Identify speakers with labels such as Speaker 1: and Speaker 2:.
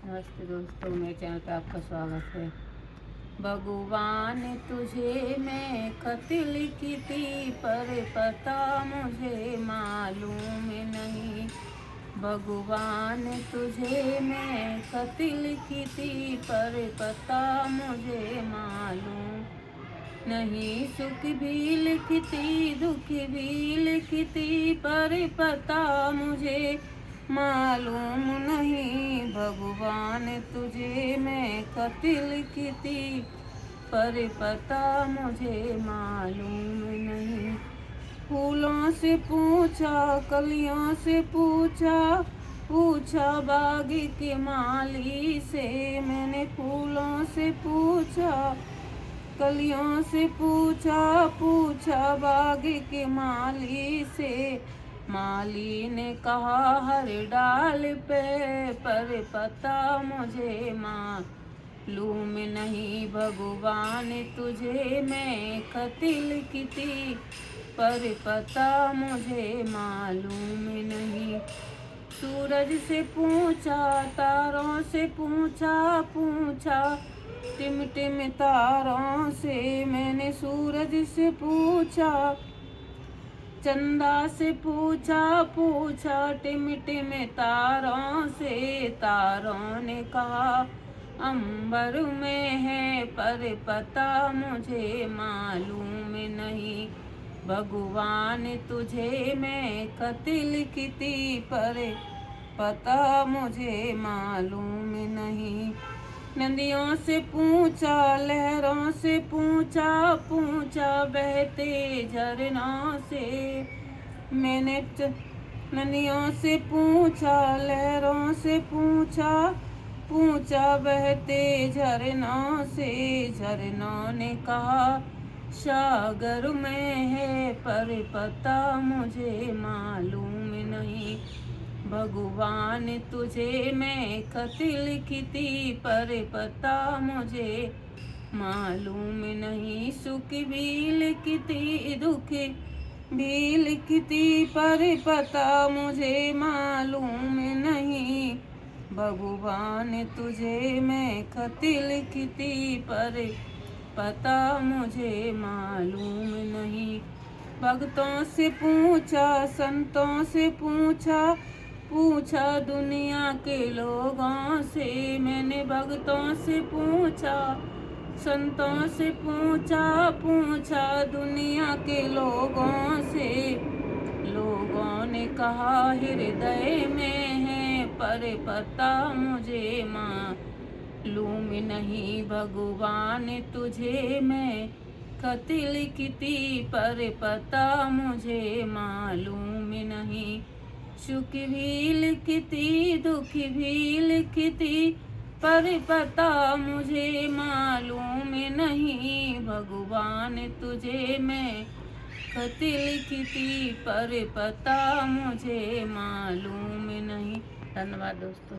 Speaker 1: नमस्ते दोस्तों, मेरे चैनल पे आपका स्वागत है। भगवान तुझे मैं खत लिखी थी, पर पता मुझे मालूम नहीं। भगवान तुझे मैं खत लिखी थी, पर पता मुझे मालूम नहीं। सुख भी लिखती, दुख भी लिखती, पर पता मुझे मालूम नहीं। भगवान तुझे मैं खत लिखती, पर पता मुझे मालूम नहीं। फूलों से पूछा, कलियों से पूछा, पूछा बाग के माली से। मैंने फूलों से पूछा, कलियों से पूछा, पूछा बाग के माली से। माली ने कहा हर डाल पे, पर पता मुझे मालूम नहीं। भगवान तुझे मैं खत लिखती, पर पता मुझे मालूम नहीं। सूरज से पूछा, तारों से पूछा, पूछा टिम टिम तारों से। मैंने सूरज से पूछा, चंदा से पूछा, पूछा टिम टिम तारों से। तारों ने कहा अंबर में है, पर पता मुझे मालूम नहीं। भगवान तुझे मैं खत लिखती, पर पता मुझे मालूम नहीं। नदियों से पूछा, लहरों से पूछा, पूछा बहते झरनों से। मैंने नदियों से पूछा, लहरों से पूछा, पूछा बहते झरनों से। झरनों ने कहा सागर में है, पर पता मुझे मालूम नहीं। भगवान तुझे मैं खत लिखती, पर पता मुझे मालूम नहीं। सुख भी लिखती, दुख भी लिखती, पर पता मुझे मालूम नहीं। भगवान तुझे मैं खत लिखती, पर पता मुझे मालूम नहीं। भक्तों से पूछा, संतों से पूछा, पूछा दुनिया के लोगों से। मैंने भक्तों से पूछा, संतों से पूछा, पूछा दुनिया के लोगों से। लोगों ने कहा हृदय में है, पर पता मुझे मालूम नहीं। भगवान तुझे मैं खत लिखती, पर पता मुझे मालूम नहीं। सुख भी लिखती, दुख भी लिखती, पर पता मुझे मालूम नहीं। भगवान तुझे मैं खत लिखती, पर पता मुझे मालूम नहीं। धन्यवाद दोस्तों।